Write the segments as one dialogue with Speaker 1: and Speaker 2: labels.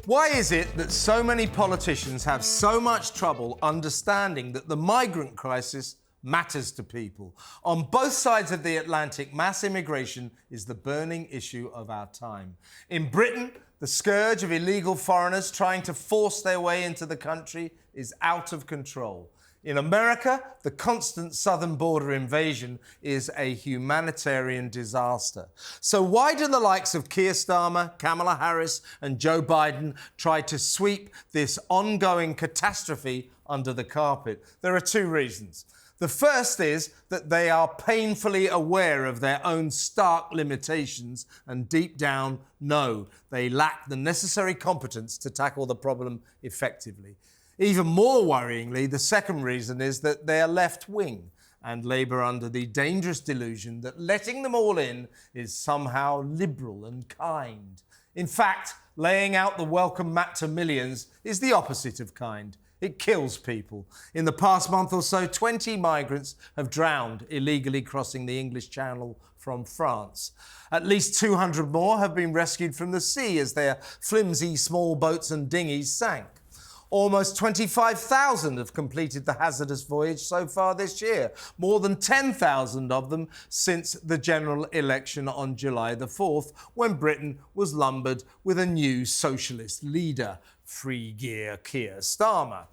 Speaker 1: Why is it that so many politicians have so much trouble understanding that the migrant crisis matters to people? On both sides of the Atlantic, mass immigration is the burning issue of our time. In Britain, the scourge of illegal foreigners trying to force their way into the country is out of control. In America, the constant southern border invasion is a humanitarian disaster. So why do the likes of Keir Starmer, Kamala Harris and Joe Biden try to sweep this ongoing catastrophe under the carpet? There are two reasons. The first is that they are painfully aware of their own stark limitations and deep down know they lack the necessary competence to tackle the problem effectively. Even more worryingly, the second reason is that they are left-wing and labour under the dangerous delusion that letting them all in is somehow liberal and kind. In fact, laying out the welcome mat to millions is the opposite of kind. It kills people. In the past month or so, 20 migrants have drowned illegally crossing the English Channel from France. At least 200 more have been rescued from the sea as their flimsy small boats and dinghies sank. Almost 25,000 have completed the hazardous voyage so far this year, more than 10,000 of them since the general election on July the 4th, when Britain was lumbered with a new socialist leader, free gear Keir Starmer,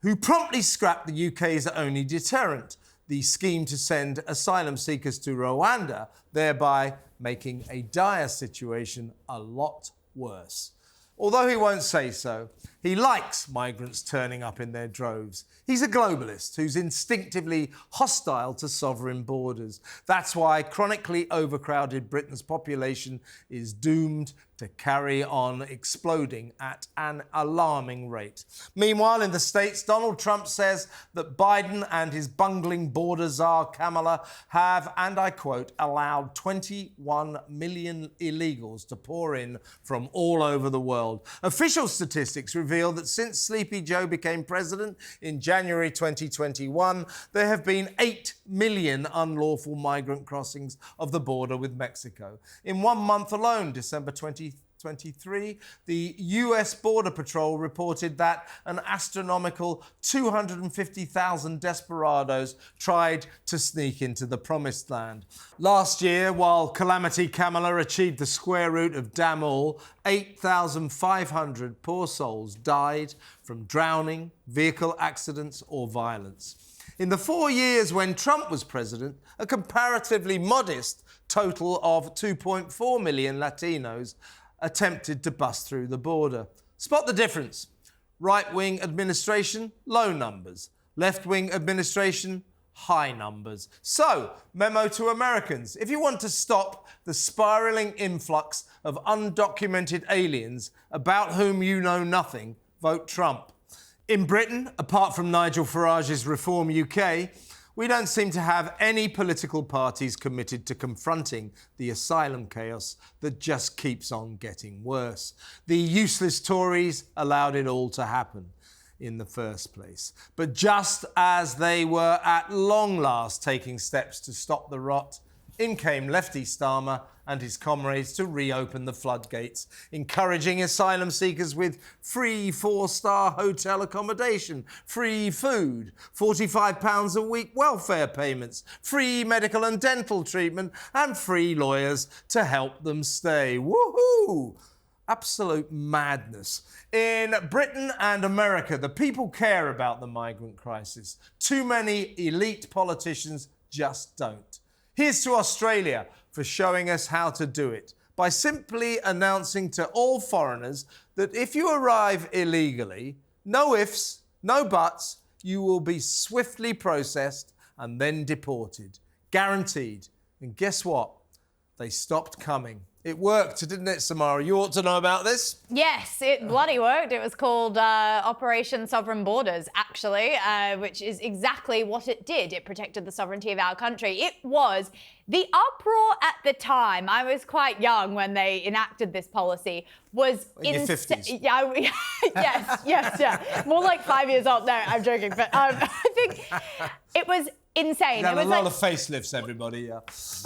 Speaker 1: who promptly scrapped the UK's only deterrent, the scheme to send asylum seekers to Rwanda, thereby making a dire situation a lot worse. Although he won't say so, he likes migrants turning up in their droves. He's a globalist who's instinctively hostile to sovereign borders. That's why chronically overcrowded Britain's population is doomed to carry on exploding at an alarming rate. Meanwhile, in the States, Donald Trump says that Biden and his bungling border czar Kamala have, and I quote, allowed 21 million illegals to pour in from all over the world. Official statistics reveal that since Sleepy Joe became president in January 2021, there have been 8 million unlawful migrant crossings of the border with Mexico. In 1 month alone, December 2023, the US Border Patrol reported that an astronomical 250,000 desperados tried to sneak into the Promised Land. Last year, while Calamity Kamala achieved the square root of damn all, 8,500 poor souls died from drowning, vehicle accidents or violence. In the 4 years when Trump was president, a comparatively modest total of 2.4 million Latinos attempted to bust through the border. Spot the difference. Right-wing administration, low numbers. Left-wing administration, high numbers. So, memo to Americans. If you want to stop the spiralling influx of undocumented aliens about whom you know nothing, vote Trump. In Britain, apart from Nigel Farage's Reform UK, we don't seem to have any political parties committed to confronting the asylum chaos that just keeps on getting worse. The useless Tories allowed it all to happen in the first place. But just as they were at long last taking steps to stop the rot, in came Lefty Starmer and his comrades to reopen the floodgates, encouraging asylum seekers with free 4-star hotel accommodation, free food, £45 a week welfare payments, free medical and dental treatment, and free lawyers to help them stay. Woohoo! Absolute madness. In Britain and America, the people care about the migrant crisis. Too many elite politicians just don't. Here's to Australia for showing us how to do it by simply announcing to all foreigners that if you arrive illegally, no ifs, no buts, you will be swiftly processed and then deported. Guaranteed. And guess what? They stopped coming. It worked, didn't it, Samara? You ought to know about this.
Speaker 2: Yes, it bloody worked. It was called Operation Sovereign Borders, actually, which is exactly what it did. It protected the sovereignty of our country. It was the uproar at the time. I was quite young when they enacted this policy. Was
Speaker 1: in your 50s.
Speaker 2: Yeah, yes, yeah. More like 5 years old. No, I'm joking. But I think it was insane.
Speaker 1: Had
Speaker 2: It was
Speaker 1: a lot
Speaker 2: like,
Speaker 1: of facelifts, everybody, yeah.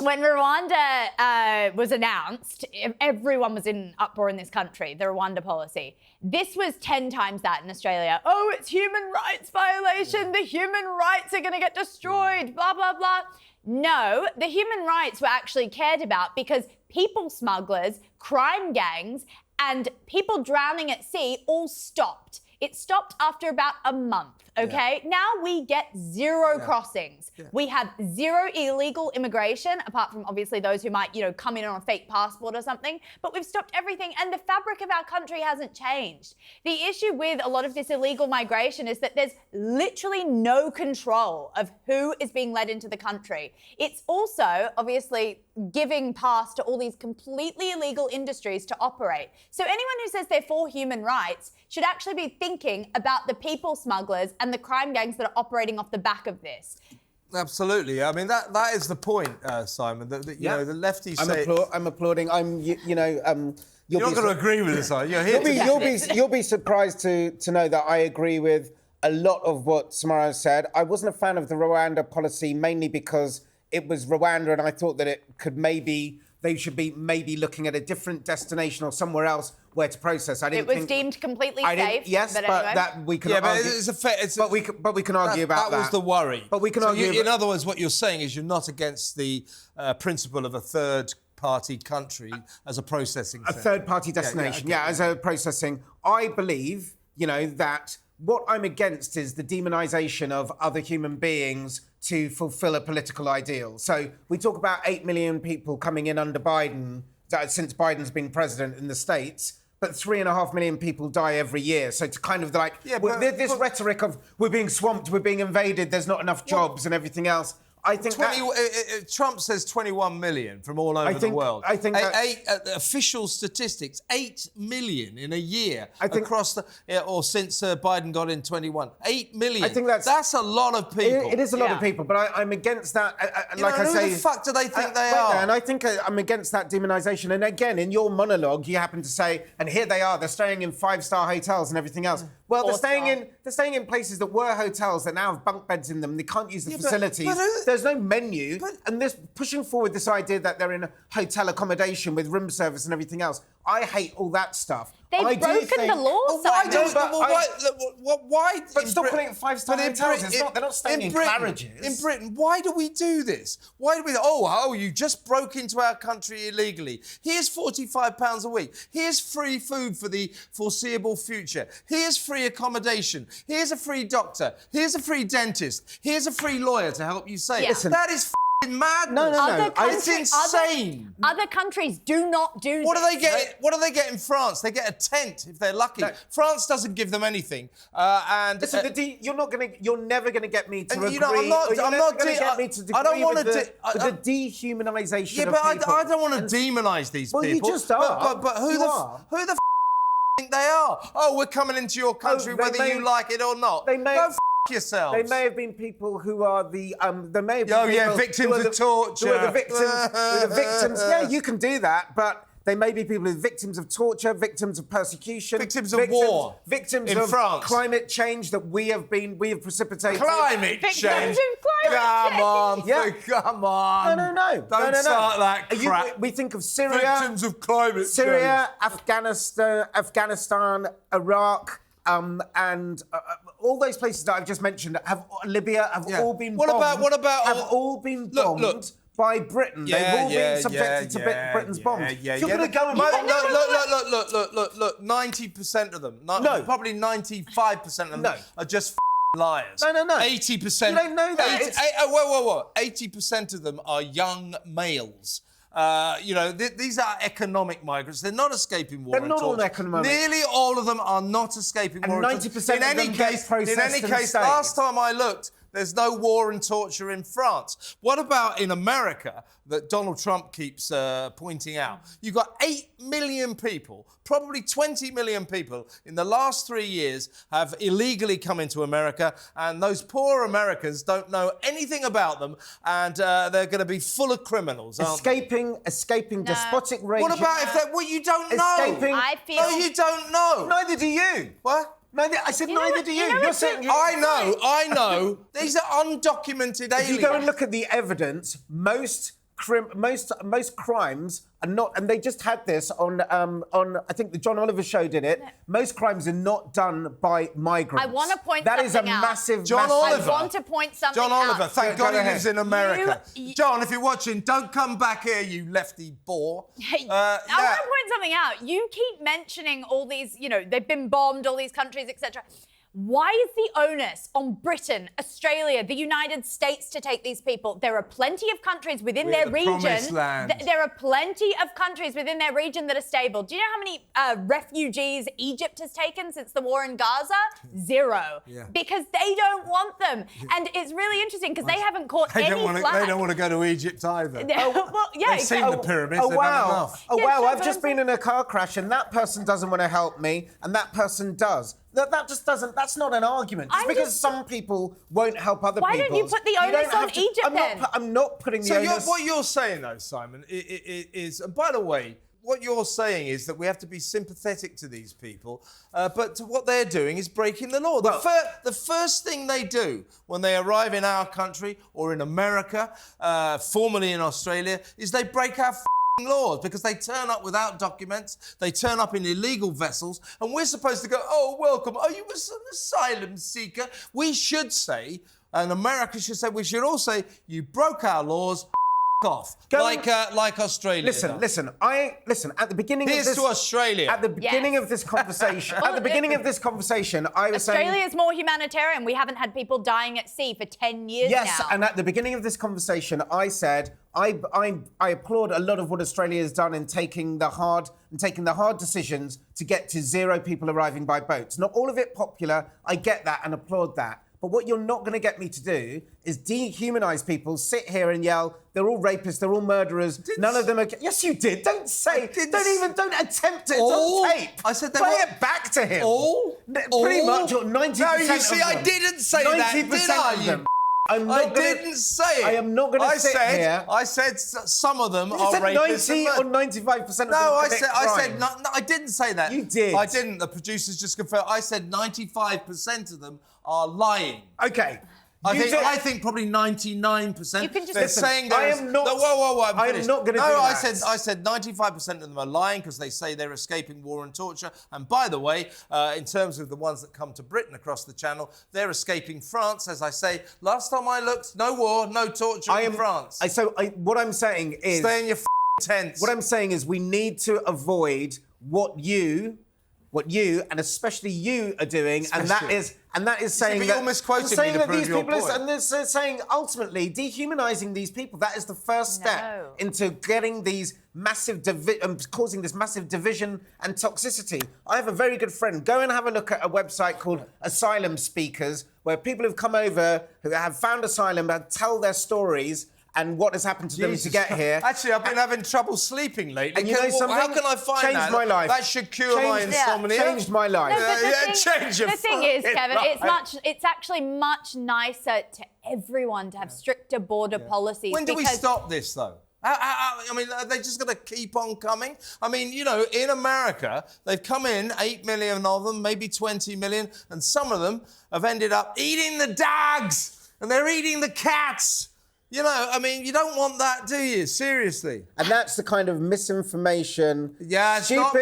Speaker 2: when Rwanda was announced, everyone was in uproar in this country, the Rwanda policy. This was 10 times that in Australia. Oh, it's human rights violation. The human rights are going to get destroyed, blah, blah, blah. No, the human rights were actually cared about because people smugglers, crime gangs, and people drowning at sea all stopped. It stopped after about a month, okay? Now we get zero crossings. We have zero illegal immigration, apart from obviously those who might, come in on a fake passport or something, but we've stopped everything and the fabric of our country hasn't changed. The issue with a lot of this illegal migration is that there's literally no control of who is being led into the country. It's also obviously giving pass to all these completely illegal industries to operate. So anyone who says they're for human rights should actually be thinking about the people smugglers and the crime gangs that are operating off the back of this.
Speaker 1: Absolutely. I mean, that is the point, Simon. That the lefties say...
Speaker 3: I'm applauding.
Speaker 1: You're not going to agree with this, are you? You're here
Speaker 3: you'll be surprised to know that I agree with a lot of what Samara said. I wasn't a fan of the Rwanda policy, mainly because it was Rwanda and I thought that they should be maybe looking at a different destination or somewhere else where to process.
Speaker 2: It was deemed completely safe.
Speaker 3: Yes, but
Speaker 2: anyway.
Speaker 3: that we can
Speaker 1: but
Speaker 3: argue. But we can argue about that.
Speaker 1: That was the worry.
Speaker 3: But we can argue.
Speaker 1: In other words, what you're saying is you're not against the principle of a third-party country as a processing
Speaker 3: a third-party destination. As a processing. I believe, that what I'm against is the demonisation of other human beings to fulfil a political ideal. So we talk about 8 million people coming in under Biden, since Biden's been president in the States, but 3.5 million people die every year. So it's kind of like, this rhetoric of we're being swamped, we're being invaded, there's not enough jobs and everything else. I think
Speaker 1: Trump says 21 million from all over the world.
Speaker 3: I think
Speaker 1: official statistics, 8 million in a year across or since Biden got in 21. 8 million.
Speaker 3: I think
Speaker 1: that's a lot of people.
Speaker 3: It is a lot of people, but I'm against that.
Speaker 1: Who the fuck do they think they are?
Speaker 3: And I think I'm against that demonisation. And again, in your monologue, you happen to say, and here they are, they're staying in 5-star hotels and everything else. Well, they're staying in places that were hotels that now have bunk beds in them. They can't use the facilities. There's no menu, and this pushing forward this idea that they're in a hotel accommodation with room service and everything else. I hate all that stuff.
Speaker 2: They've broken the law,
Speaker 1: why?
Speaker 3: But stop calling it 5-star hotels. They're not staying in Claridge's.
Speaker 1: In Britain, why do we do this? Why do we? Oh, you just broke into our country illegally. Here's £45 a week. Here's free food for the foreseeable future. Here's free accommodation. Here's a free doctor. Here's a free dentist. Here's a free lawyer to help you say it.
Speaker 3: Listen,
Speaker 1: that is madness.
Speaker 3: No.
Speaker 1: It's insane.
Speaker 2: Other countries do not do
Speaker 1: What
Speaker 2: this.
Speaker 1: do they get? What do they get in France? They get a tent if they're lucky. No. France doesn't give them anything.
Speaker 3: Listen, you're never gonna get me to agree.
Speaker 1: I'm not
Speaker 3: get me to
Speaker 1: I don't want to
Speaker 3: the dehumanisation
Speaker 1: of people. I don't want to demonise these people.
Speaker 3: Well, you just are.
Speaker 1: But who the think they are? Oh, we're coming into your country whether you like it or not. Go yourselves.
Speaker 3: They may have been people who are victims
Speaker 1: of torture.
Speaker 3: Who are the victims. Yeah, you can do that, but they may be people who are victims of torture, victims of persecution,
Speaker 1: victims of war,
Speaker 3: victims
Speaker 1: in
Speaker 3: of
Speaker 1: France.
Speaker 3: Climate change that we have precipitated.
Speaker 1: Climate change. Come on.
Speaker 3: No.
Speaker 1: Don't start that crap.
Speaker 3: We think of Syria.
Speaker 1: Victims of climate
Speaker 3: Syria,
Speaker 1: change.
Speaker 3: Afghanistan, Iraq. And all those places that I've just mentioned, Libya, have all been bombed.
Speaker 1: What about
Speaker 3: have all been bombed by Britain? They've all been subjected to Britain's bombs. You're going to go and
Speaker 1: look. 90% of them, probably 95% of them are just liars.
Speaker 3: No.
Speaker 1: 80%.
Speaker 3: You don't know that.
Speaker 1: 80% of them are young males. These are economic migrants. They're not escaping war.
Speaker 3: They're not all economic.
Speaker 1: Nearly all of them are not escaping war.
Speaker 3: And 90%
Speaker 1: in any case,
Speaker 3: and
Speaker 1: last time I looked, there's no war and torture in France. What about in America that Donald Trump keeps pointing out? You've got 8 million people, probably 20 million people in the last 3 years have illegally come into America, and those poor Americans don't know anything about them, and they're going to be full of criminals,
Speaker 3: escaping despotic regimes.
Speaker 1: What about if you don't know?
Speaker 2: I feel...
Speaker 1: No, you don't know.
Speaker 3: Neither do you.
Speaker 1: What?
Speaker 3: I said
Speaker 2: You know
Speaker 3: neither
Speaker 2: what-
Speaker 3: do
Speaker 2: you
Speaker 3: you.
Speaker 2: know
Speaker 3: You're
Speaker 2: what-
Speaker 3: saying
Speaker 1: I know. These are undocumented aliens.
Speaker 3: if you go and look at the evidence, most crimes are not, and they just had this on I think the John Oliver show did it. Most crimes are not done by migrants.
Speaker 2: I want to point
Speaker 3: that is a
Speaker 2: something out.
Speaker 3: massive.
Speaker 1: John
Speaker 3: massive,
Speaker 1: Oliver.
Speaker 2: I want to point something
Speaker 1: John
Speaker 2: out.
Speaker 1: Oliver, thank
Speaker 3: Go
Speaker 1: God he
Speaker 3: ahead.
Speaker 1: lives in America.
Speaker 2: You-
Speaker 1: John, if you're watching, don't come back here, you lefty bore.
Speaker 2: Hey, I want to point something out. You keep mentioning all these, they've been bombed, all these countries, etc. Why is the onus on Britain, Australia, the United States to take these people? There are plenty of countries within
Speaker 1: We're
Speaker 2: their
Speaker 1: the
Speaker 2: region.
Speaker 1: promised land.
Speaker 2: There are plenty of countries within their region that are stable. Do you know how many refugees Egypt has taken since the war in Gaza? 0.
Speaker 1: Yeah.
Speaker 2: Because they don't want them. And it's really interesting because they haven't caught any flack.
Speaker 1: They don't want to go to Egypt either.
Speaker 2: Well, yeah,
Speaker 1: They've seen the pyramids.
Speaker 3: Oh
Speaker 1: they've had
Speaker 3: wow!
Speaker 1: enough.
Speaker 3: Oh
Speaker 2: Yeah,
Speaker 3: wow!
Speaker 2: sure,
Speaker 3: I've
Speaker 2: but
Speaker 3: just
Speaker 2: I'm
Speaker 3: been in a car crash, and that person doesn't want to help me, and that person does. That just doesn't. That's not an argument. Just
Speaker 2: I'm
Speaker 3: because
Speaker 2: just-
Speaker 3: some people won't help other
Speaker 2: Why
Speaker 3: people.
Speaker 2: don't you put the onus on Egypt then?
Speaker 3: I'm not putting the
Speaker 1: So
Speaker 3: onus.
Speaker 1: what you're saying, though, Simon, is, and by the way, what you're saying is that we have to be sympathetic to these people, but what they're doing is breaking the law. The first thing they do when they arrive in our country or in America, formerly in Australia, is they break our laws because they turn up without documents, they turn up in illegal vessels, and we're supposed to go, oh, welcome, are you an asylum seeker? We should say, and America should say, we should all say, you broke our laws, off, like Australia.
Speaker 3: Listen. At the beginning
Speaker 1: Here's
Speaker 3: of this,
Speaker 1: to Australia.
Speaker 3: At the beginning of this conversation, I was saying.
Speaker 2: Australia is more humanitarian. We haven't had people dying at sea for 10 years
Speaker 3: Yes,
Speaker 2: now.
Speaker 3: and at the beginning of this conversation, I said I applaud a lot of what Australia has done in taking the hard decisions to get to 0 people arriving by boats. Not all of it popular. I get that and applaud that. But what you're not going to get me to do is dehumanise people, sit here and yell, they're all rapists, they're all murderers, none of them are... Yes, you did. Don't attempt it. It's on tape.
Speaker 1: I said they
Speaker 3: Play
Speaker 1: were...
Speaker 3: it back to him.
Speaker 1: Pretty
Speaker 3: much, or 90%
Speaker 1: No, you see,
Speaker 3: of them.
Speaker 1: I didn't say that,
Speaker 3: 90%
Speaker 1: did I,
Speaker 3: of
Speaker 1: you
Speaker 3: them.
Speaker 1: I didn't say it.
Speaker 3: I am not going to sit here.
Speaker 1: I said some of them
Speaker 3: You
Speaker 1: are
Speaker 3: said
Speaker 1: rapists.
Speaker 3: 90 or 95% of them
Speaker 1: No, I
Speaker 3: commit
Speaker 1: said no,
Speaker 3: crimes.
Speaker 1: I didn't say that.
Speaker 3: You did.
Speaker 1: I didn't. The producers just confirmed. I said 95% of them are lying.
Speaker 3: Okay.
Speaker 1: I think probably 99%.
Speaker 2: You can just
Speaker 1: they're
Speaker 2: listen,
Speaker 1: saying
Speaker 3: I
Speaker 1: there's...
Speaker 3: am not-
Speaker 1: No, whoa, I'm
Speaker 3: I am
Speaker 1: finished.
Speaker 3: not gonna
Speaker 1: No,
Speaker 3: do
Speaker 1: I
Speaker 3: that.
Speaker 1: said 95% of them are lying because they say they're escaping war and torture. And by the way, in terms of the ones that come to Britain across the channel, they're escaping France. As I say, last time I looked, no war, no torture in France.
Speaker 3: What I'm saying is...
Speaker 1: Stay in your tents.
Speaker 3: What I'm saying is we need to avoid what you and especially you are doing, and that is saying
Speaker 1: but
Speaker 3: that
Speaker 1: you're misquoting me
Speaker 3: saying
Speaker 1: to
Speaker 3: that
Speaker 1: prove
Speaker 3: these
Speaker 1: your
Speaker 3: people
Speaker 1: point.
Speaker 3: and they're saying ultimately dehumanizing these people. That is the first step
Speaker 2: No.
Speaker 3: into getting these massive causing this massive division and toxicity. I have a very good friend. Go and have a look at a website called Asylum Speakers, where people who've come over who have found asylum and tell their stories and what has happened to them to get here.
Speaker 1: Actually, I've been having trouble sleeping lately.
Speaker 3: And you know something?
Speaker 1: How can I find
Speaker 3: Changed
Speaker 1: that?
Speaker 3: my life.
Speaker 1: That should cure my
Speaker 3: Changed-
Speaker 1: insomnia.
Speaker 3: Changed my life.
Speaker 2: No, but the thing is, Kevin, it's actually much nicer to everyone to have stricter border policies.
Speaker 1: When do we
Speaker 2: because-
Speaker 1: stop this, though? I mean, are they just going to keep on coming? I mean, in America, they've come in, 8 million of them, maybe 20 million, and some of them have ended up eating the dogs, and they're eating the cats. I mean, you don't want that, do you? Seriously.
Speaker 3: And that's the kind of misinformation.
Speaker 1: Yeah, it's not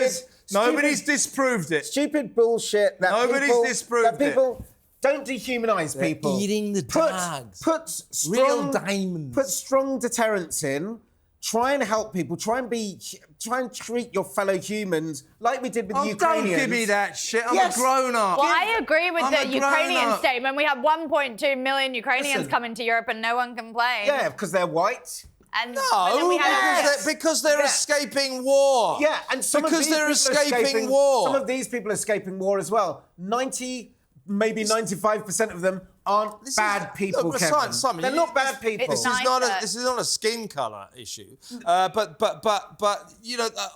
Speaker 1: nobody's disproved it.
Speaker 3: Stupid bullshit that
Speaker 1: Nobody's disproved
Speaker 3: people don't dehumanize people.
Speaker 1: eating the dogs.
Speaker 3: Put strong,
Speaker 1: Real diamonds.
Speaker 3: Put strong deterrents in. Try and help people. Try and treat your fellow humans like we did with the Ukrainians.
Speaker 1: Don't give me that shit. I'm
Speaker 3: Yes.
Speaker 1: a grown-up.
Speaker 2: Well, I agree with
Speaker 1: I'm
Speaker 2: the
Speaker 1: a
Speaker 2: Ukrainian
Speaker 1: grown-up.
Speaker 2: statement. We have 1.2 million Ukrainians
Speaker 3: Listen.
Speaker 2: coming to Europe and no one complains.
Speaker 3: Yeah, because they're white.
Speaker 2: And but then
Speaker 1: No,
Speaker 2: we have
Speaker 1: because they're
Speaker 3: Yeah.
Speaker 1: escaping war.
Speaker 3: Yeah, and some
Speaker 1: because
Speaker 3: of these
Speaker 1: they're
Speaker 3: people are
Speaker 1: escaping war.
Speaker 3: Some of these people are escaping war as well. 90, maybe 95% of them aren't bad people,
Speaker 1: look,
Speaker 3: Kevin.
Speaker 1: Simon,
Speaker 3: They're not bad people.
Speaker 2: It's
Speaker 1: This is not a skin colour issue, but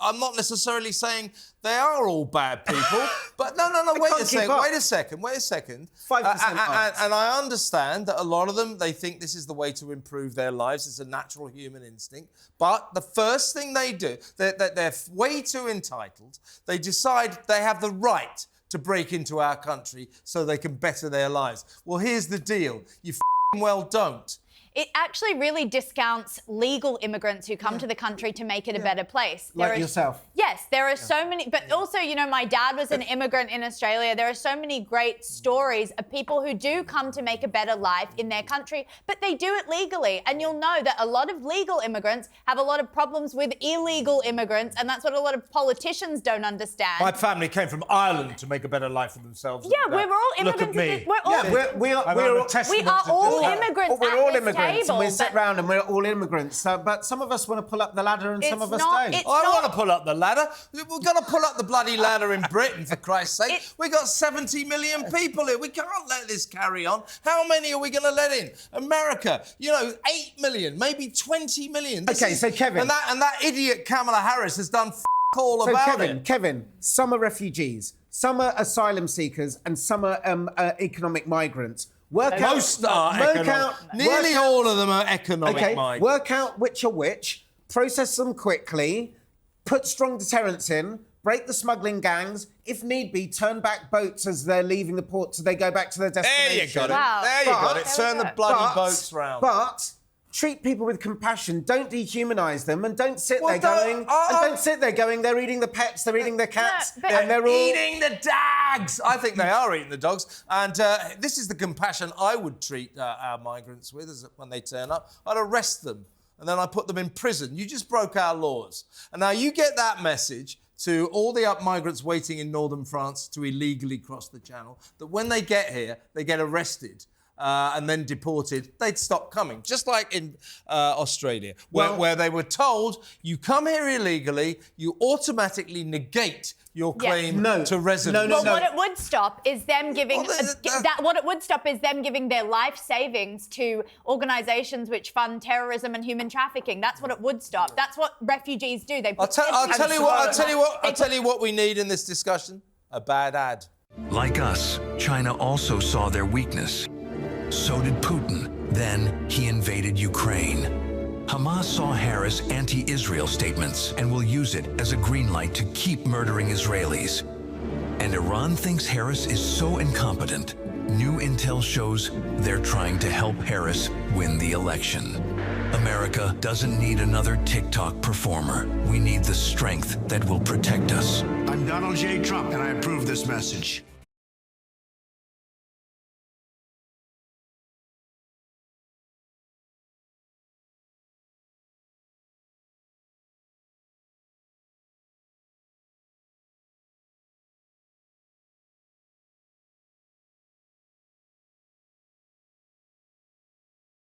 Speaker 1: I'm not necessarily saying they are all bad people. But no, wait
Speaker 3: can't
Speaker 1: a
Speaker 3: keep
Speaker 1: second,
Speaker 3: up.
Speaker 1: wait a second.
Speaker 3: 5% aren't.
Speaker 1: And I understand that a lot of them, they think this is the way to improve their lives. It's a natural human instinct. But the first thing they do, they're way too entitled. They decide they have the right to break into our country so they can better their lives. Well, here's the deal. You well don't.
Speaker 2: It actually really discounts legal immigrants who come to the country to make it a better place.
Speaker 3: Like yourself.
Speaker 2: Yes, there are so many, but also, you know, my dad was an immigrant in Australia. There are so many great stories of people who do come to make a better life in their country, but they do it legally. And you'll know that a lot of legal immigrants have a lot of problems with illegal immigrants, and that's what a lot of politicians don't understand.
Speaker 1: My family came from Ireland to make a better life for themselves.
Speaker 2: Yeah, we're all immigrants.
Speaker 1: Look at me.
Speaker 2: We're all,
Speaker 3: we are
Speaker 2: all immigrants.
Speaker 3: We're all
Speaker 2: at this
Speaker 3: immigrants,
Speaker 2: table,
Speaker 3: and we sit round and we're all immigrants. But some of us want to pull up the ladder, and some of us don't.
Speaker 1: I want to pull up the ladder. We've got to pull up the bloody ladder in Britain, for Christ's sake. We've got 70 million people here. We can't let this carry on. How many are we going to let in? America, 8 million, maybe 20 million.
Speaker 3: So Kevin...
Speaker 1: And that idiot Kamala Harris has done all about it.
Speaker 3: Kevin, some are refugees, some are asylum seekers, and some are economic migrants.
Speaker 1: Most are economic. Nearly all of them are economic migrants.
Speaker 3: Work out which are which, process them quickly, put strong deterrents in, break the smuggling gangs, if need be, turn back boats as they're leaving the port so they go back to their destination.
Speaker 1: There you got it.
Speaker 2: Wow.
Speaker 1: There you got it. Turn the bloody boats round.
Speaker 3: But treat people with compassion. Don't dehumanise them, and don't sit there going, they're eating the pets, they're eating the cats, and they're all
Speaker 1: eating the dogs. I think they are eating the dogs, and this is the compassion I would treat our migrants with when they turn up. I'd arrest them, and then I'd put them in prison. You just broke our laws, and now you get that message to all the migrants waiting in northern France to illegally cross the channel, that when they get here, they get arrested. And then deported, they'd stop coming. Just like in Australia, where they were told, you come here illegally, you automatically negate your claim to residence.
Speaker 2: Well, what it would stop is them giving their life savings to organisations which fund terrorism and human trafficking. That's what it would stop. That's what refugees do. I'll
Speaker 1: tell you what we need in this discussion: a bad ad.
Speaker 4: Like us, China also saw their weakness. So did Putin. Then he invaded Ukraine. Hamas saw Harris' anti-Israel statements and will use it as a green light to keep murdering Israelis. And Iran thinks Harris is so incompetent, new intel shows they're trying to help Harris win the election. America doesn't need another TikTok performer. We need the strength that will protect us.
Speaker 5: I'm Donald J. Trump, and I approve this message.